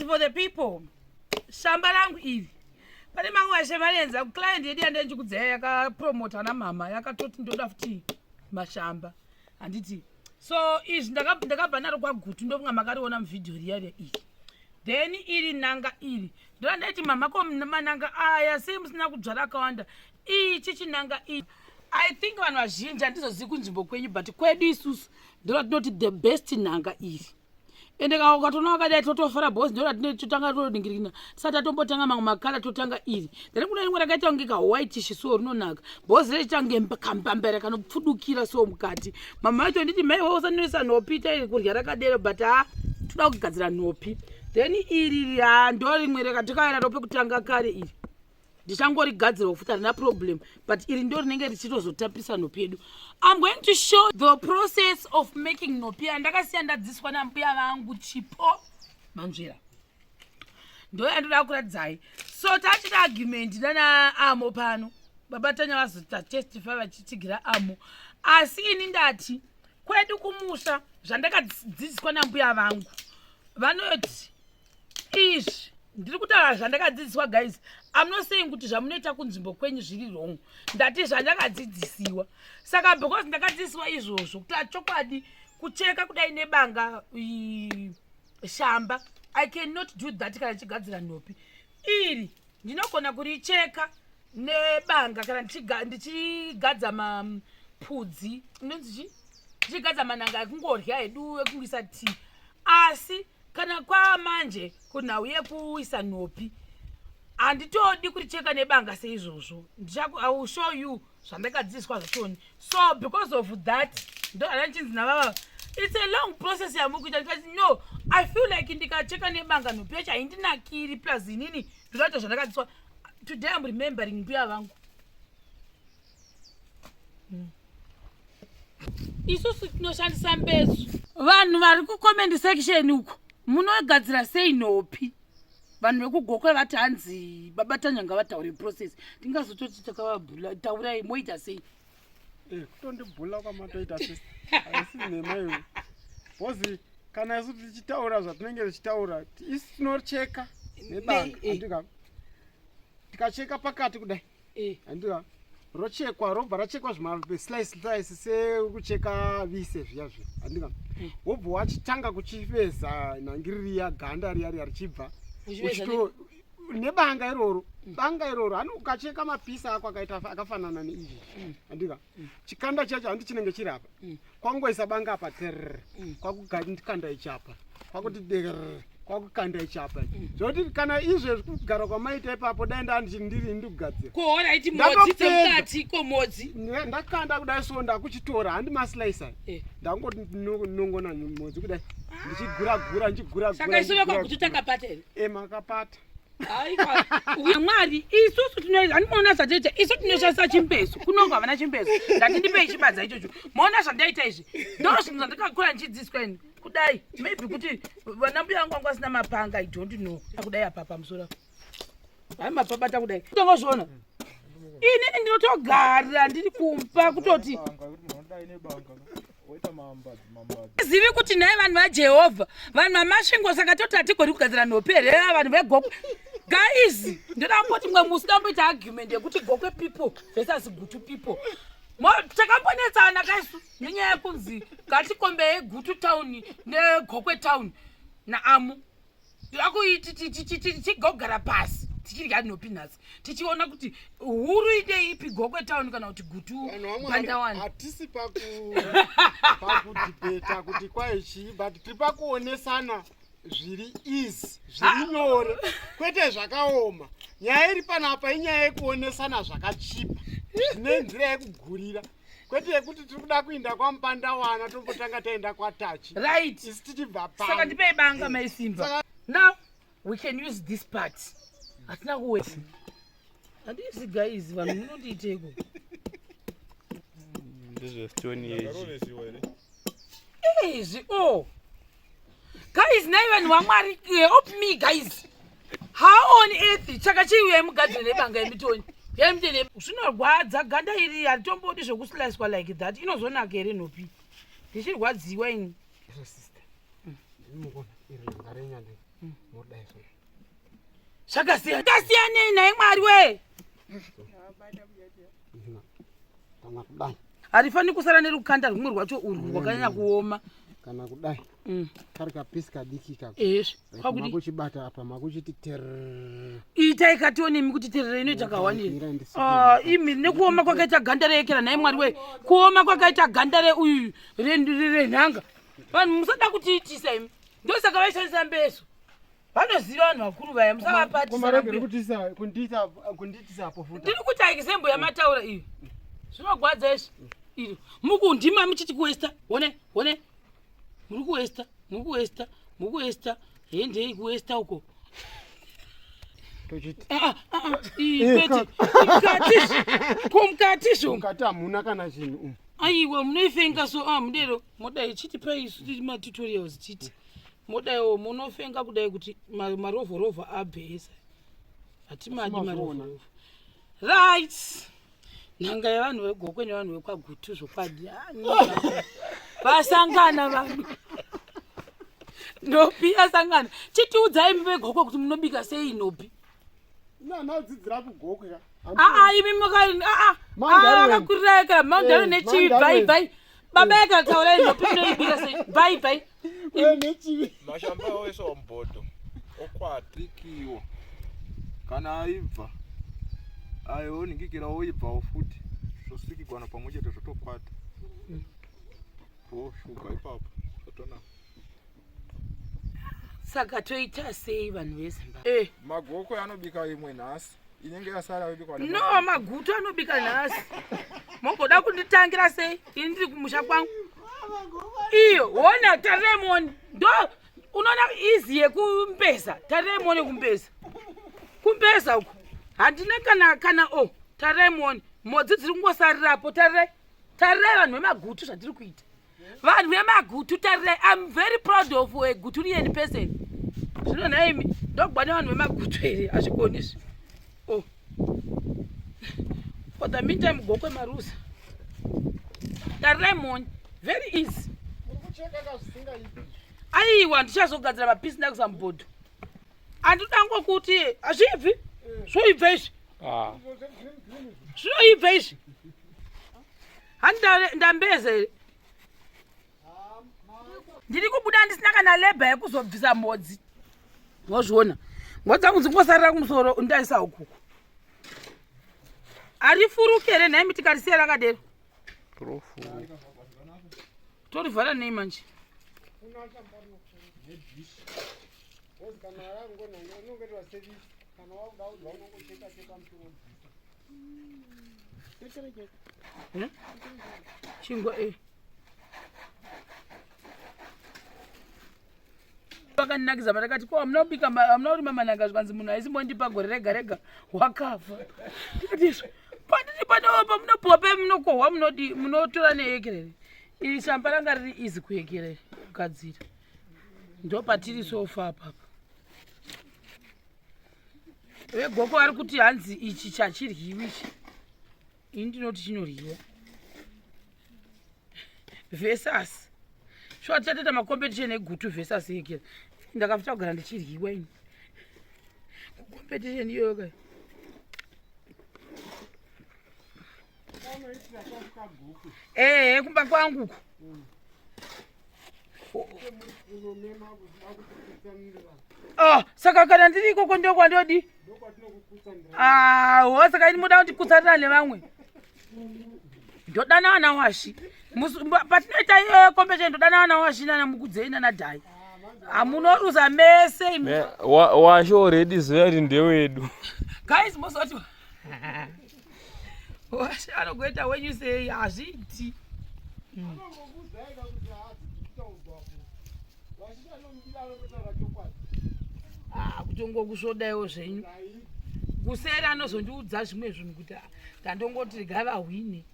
for the people. Shamba langu ili. Pane mangu ashe valenza client yedu yandenji kudzaya yakapromota na mama yakatoti ndoda futi mashamba. Handiti. So izvi ndakabva naro kwagutu ndokunga makariona muvidhio riyare iyi. Then iri nanga iri. Ndoda ndaiti mama ko mananga aya sei musina kudzvara akawanda. Ichi chinanga iri. I think vanhu vazhinji handizozivi kunzvimbo kwenyu but kwedu isusu ndoda tinoti the best nanga iri. Ende kana ukatona wakadai totofara boss ndoda tinotanga todingirina sata tombotanga mamwe makala totanga iri. Then kuna rimwe rakaita kunge ka white shiso rinonaka. Boss recha ngembambambere kanopfudukira so mukati. Mama yacho nditi mai wewe usanwisa nhopi tairi kurya rakadero but toda kugadzira nhopi. Then iri ndo rimwe rakatikaira rope kutanga kare iri. Ndichangorigadzira ufuta rina problem but iri ndo rinenge richitozotapisa nhopi yedu. I'm going to show the process of making nhopi andakasiya ndadziswa nambuya vangu chipo manzvera. Ndo yandoda kuradzai. So tachita argument nana Amo pano. Baba tanya vazota testify vachitigira Amo. Asi ini ndati kwedu kumusha zvandakadzidziswa nambuya vangu. Vanoti izvi ndiri kutaura zvandakadzidziswa guys. I'm not saying kuti zvamunoita kunzvimbo kwenyu zviri wrong. Ndati zvandakadzidzisiwa. Saka because ndakadzidziswa izvozvo kuti chokwadi kucheka kudai nebanga shamba I cannot do that kana chigadzira nhopi. Iri ndinogona kuricheka nebanga kana ndichigadza mapudzi inonzi ndichigadza mananga ekungorya edu ekuisa tea. Asi kana kwa manje kunhau yekuisa nhopi handitodi kuricheka nebanga seizvozvo. I will show you zvandakadzidziswa zvachoni. So because of that ndo handichinzi navava it's a long process yamukuita. Ndikati no I feel like ndikacheka nebanga nhopi yacho haindinakiri plus inini ndinoita zvandakadzidziswa. Today I'm remembering mbuya vangu. Isusu tinoshandisa mbezu. Vanhu vari kucomment section uko munogadzira sei nhopi. Vanhu vekugokwe vati hanzi baba tanyanga vataure process. Ndingazototi takavabhula taurai moita sei. Kutondibhula kwamatoita sei. Asi nemaiwe. Bozi kana isu tichitaura zvatinenge tichitaura isi tinocheka nebanga andika. Tikacheka pakati kudai. Andika. Rochekwa robva rachekwa zvima slice sekucheka vise zviya zviya. Andika. Wobva wachitanga kuchiveza nhangiriri yaganda riya richibva. Nebanga iroro banga iroro hani ukacheka mapisa ako akafanana neizvi andika chikanda chacho handi chinenge chiri apa kwangoisa banga apa kwakukanda ichapa kwakuti kwakukanda ichapa zvoti kana izvezvi kugara kwamaita ipapo dai ndiri ndikugadzira kuhora iti modzi dzemukati komodzi ndakanda kudai so ndakuchitora handi maslicer ndangoti nongona modzi kudai ndichigura ndigura saka isu vakakutotanga pateni makapata haikwa mwari isusu tinoita handimoona zvatoita isu tinoshandisa chimbezu kunonga havana chimbezu ndati ndipei chibadza ichocho moona zvandaita izvi ndo zvinhu zvandakakura ndichidzidziswa ini kudai maybe kuti vanambuya vangu vanga vasina mapanga I don't know kudai apa pamusoro hai mapabata kudai tongozviona inini ndinotogara ndiri kumpa kutoti zivi kuti nai vanhu vaJehovha vanhu vamasvingo saka toti hatigoni kugadzira nhopi here vanhu vegokwe guys ndoda kungoti mwe musi damboita argument yekuti gokwe people versus gutu people takambonetsana kaisu nenyaya yekunzi ngatikombe Gutu town negokwe town naAmo tichigogara pasi tichirya nhopi nhasi tichiona kuti huru ide ipi gokwe town kana kuti Gutu Bandawani. Hatisi pakudibeta kuti kwaichi but tiri pakuonesana zviri easy zviri nyore kwete zvakaoma. Nyaya iri panapa inyaya yekuonesana zvakachipa zvine nzira yekugurira kwete yekuti tiri kuda kuenda kwaMubandawana tombotanga taenda kwaTachi right isi tichibva pano. Saka ndipei banga maisimba. Now we can use this part. Hatina kuweta handisi guys vanhu munondiiteko izvi guys nai vanhu vaMwari help me guys. How on earth chaka chiuya mugadzire nebanga yemitoni yemutene zvinorwadza ganda iri hatombodi zvekuslicewa like that inozonaka here nhopi ndichirwadziwa ini sister ndimukona iringarenya ndi modaiso zvakasiyanei naye Mwari we kana kudai harifani kusara nerukanda rumwe rwacho urwu rwakanyanya kuoma kana kudai kari kapisi kadiki kako makuchibata apa makuchiti terere itai kationemi kuti terere inoita kawanira imi nekuoma kwakaita ganda reekera naye Mwari we kuoma kwakaita ganda reuyu renhanga vanhu musada kutiitisa imi ndosaka vaishandisa mbeso vanoziva vanhu vakuru vaya musavapatisa kunditisa apo futa ndiri kuti example yamataura iyo zvinogwadza izvi iri mukundima muchiti kuwesta one muri kuwesta hendei kuwesta uko mukati hamuna kana chinhu aiwa munoifenga so mudero modai chiti pai matutorials chiti modaiwo munofenga kudai kuti marovhorovha abhesa hatimadi marovhorovha right nhanga yevanhu vegokwe nevanhu vekwagutu zvokwadi vasangana vanhu nhopi asangana chitiudzai vegokwe kuti munobika sei nhopi nanadzidzira kugokwe imi makakurira ekera maudaro nechivi bhaibhai baba ekataurai nhopi munoibika sei bhaibhai mashamba awese wamubhodho okwatikiwa kana aibva aioningikirawo ibvawo futi zvosikigwana pamwe chete zvotokwata shuga ipapo zvatonaka saka toita sei vanhu vezimbabwe magokwe anobika imwe nhasi inenge yasara yobikwa no magutu anobika nhasi mogoda kunditangira sei ini ndiri kumusha kwangu iyo wona taremoni ndo unoona izi yekumpesa taremoni kumpesa uko handina kana taremoni modzi dziri kungosarirapo tarire vanhu vemagutu zvatiri kuita vanhu vemagutu tarire I'm very proud of a guturian person zvinonha imi ndogwana vanhu vemagutu here hazvikoni izvi for the meantime gokwe marusa taremoni very easy aiwa ndichazogadzira mapisi ndakusamubhodho handidangokuti hazvibvi zvoibva izvi zvinoibva izvi handambeza here ndiri kubuda ndisina kana lebha yekuzobvisa modzi wazviona modzi dzangu dzingosarira kumusoro ndaisa ukuku harifuruki here nhai mitikari rakadero torivhara nei manje chingwa vakandinakidza vatakati ko hamunobika hamuna kurima mananga zvikanzi munhu aisimbondipa gore rega rega wakafa ndikatizvo pandiri panowo pamunopuwa pemunokohwa munotora neyekerere iri shamba ranga riri izi kuyekerere kugadzira ndo patiri sofa apapa vegoko vari kuti hanzi ichi chachiryiwi ichi ini ndinoti chinoryiwa vesasi shuwa tichatoita makompetisheni egutu vesasi yekera ndakafita kugara ndichiryiwa ini kukompetisheni iyoyo kai kumba kwanguku saka kana ndiri ikoko ndokwandodi saka ini muda kundikutsarira nevamwe ndodana vana washi patinoita kombesheni ndodana vana washi nana mukudzei nana dhai hamunoruza mese washi already ziva kuti ndewedu guys mozoti washi anogoita when you say hazviiti kutongokusvodaiwo zvenyu kuseri anozondiudza zvimwe zvinhu kuti ndandongoti gavahwine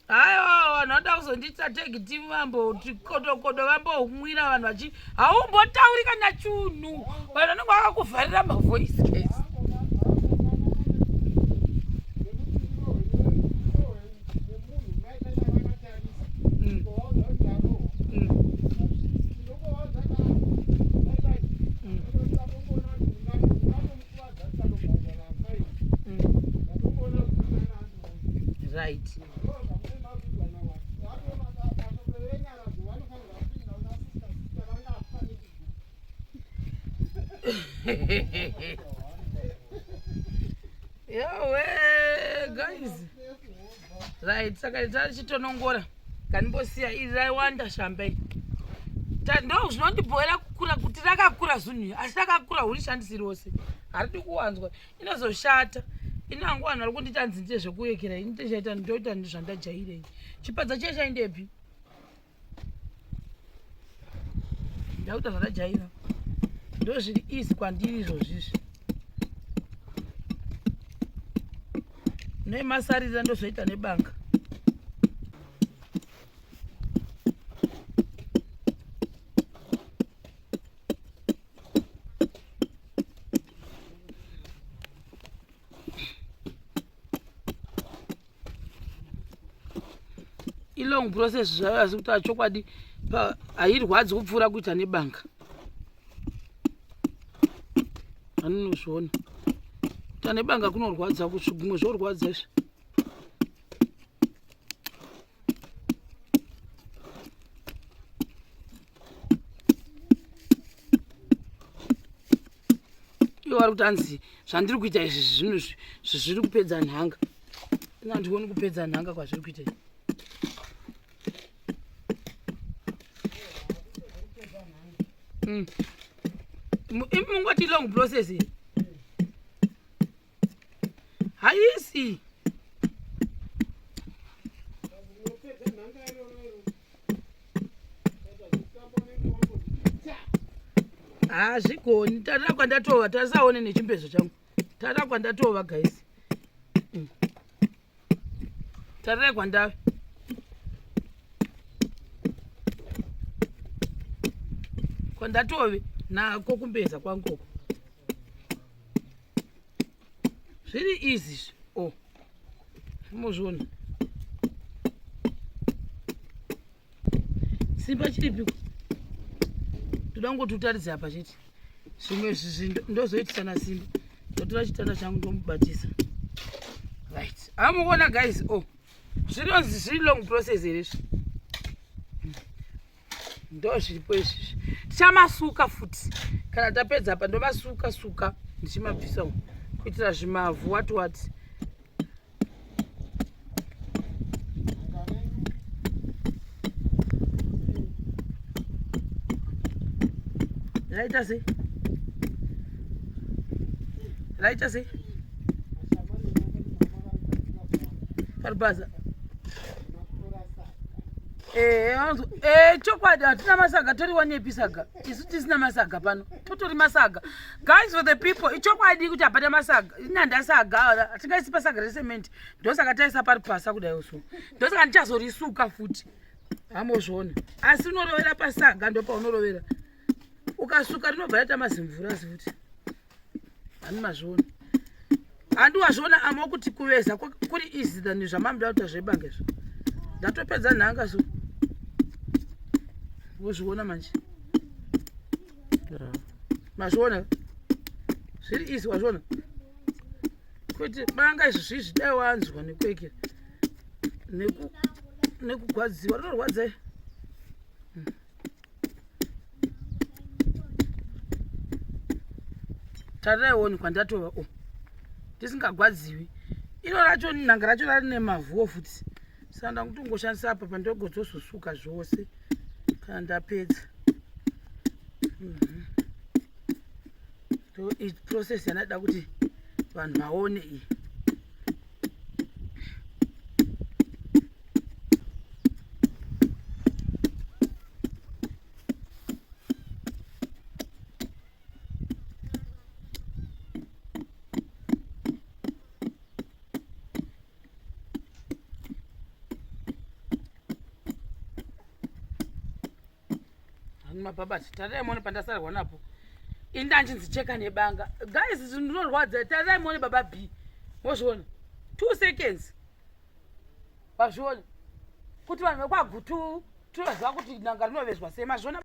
aiwa vanoda kuzondiita tegitimu vambokodokodo vambohumwira vanhu vachi haumbotauri kana chunhu vanhu vanenge vakakuvharira mavoice case Yawe guys. Right, saka tarichitonongora. Kanimbosiya iri raiwanda shamba iyi. Ndo zvinondibhoera kukura kuti rakakura zvinhu asi rakakura hurishandisiri wose. Haridi kuwanzwa. Inozoshata. Inangu vanhu vari kundita nzinde zvekuyekera ini ndichaita ndoita zvandajairei. Chipadza chiye chaindepi? Ndauta zvandajaira. Ndo zviri easy kwandiri izvozvizvi. Nemasarira ndozoita nebanga. Long process zvayo asi kuti achokwadi hairwadzi kupfuura kuita nebanga. Anonozviona kuita nebanga kunorwadza kumwe zvorwadza izvi. Ivo vari kuti hanzi zvandiri kuita izvi zvinhu zviri kupedza nhanga. Ina handioni kupedza nhanga kwazviri kuita izvi. Mungoti long process here. Haisi. Zvigoni tata kwandatova tasaone nechimbezo changu. Tata kwandatova guys. Tata kwandave. Kwandatove nako kumbeza kwangoko. Zviri easy. Oh. Muzvona. Simba chiripi? Toda ngotutaridza apa chete. Zvimwe ndozoitisana simba. Ndotora chitanda changu ndomubatisa. Right. Amuona guys. Oh. Zviri long process here. Ndo zviripo izvi. Tichamasuka futi. Kana tapedza apa ndomasuka ndichimabvisa kuitira zvimavhu wati. Raita sei? Parbaza. Chokwadi hatina masaga toriwa nepisaga. Isu tisina masaga pano. Totori masaga. Guys, for the people, chokwadi kuti apana masaga. Inanda saga, atingaisi pasaga recement. Ndosaka taisa pari pasa kudai uso. Ndosaka ndichazorisuka futi. Hamozvona. Asi unorovera pasaga ndopa unorovera. Ukasuka rinobva raita mazimvura futi. Hani mazvona. Handi wazvona amo kuti kuveza kuri easy than zvamambira kuti zvebangezvo. Ndatopedza nhanga so. Wozviona manje. Mazvona. Zviri easy wazvona. Kuti banga izvi zvizvi dai wanzwa nekuekera. Nekugwadziwa rinorwadza. Taraiwoni kwandatova tisingagwadziwi. Ino racho nhanga racho rari nemavhuo futi. Sanda kutongoshandisa apa pandogozosuka zvose kana ndapedza. So i process yanada kuti vanhu vaone iyi. Mabhabati tarai muone pandasarwa napo. Indanjinzicheka nebanga. Guys, zvinorwadza. Tarai muone baba B. Mozviona? 2 seconds. Wazviona? Kuti vanhu vekwagutu tunoziva kuti nhanga rinovezwa sei. Mazviona?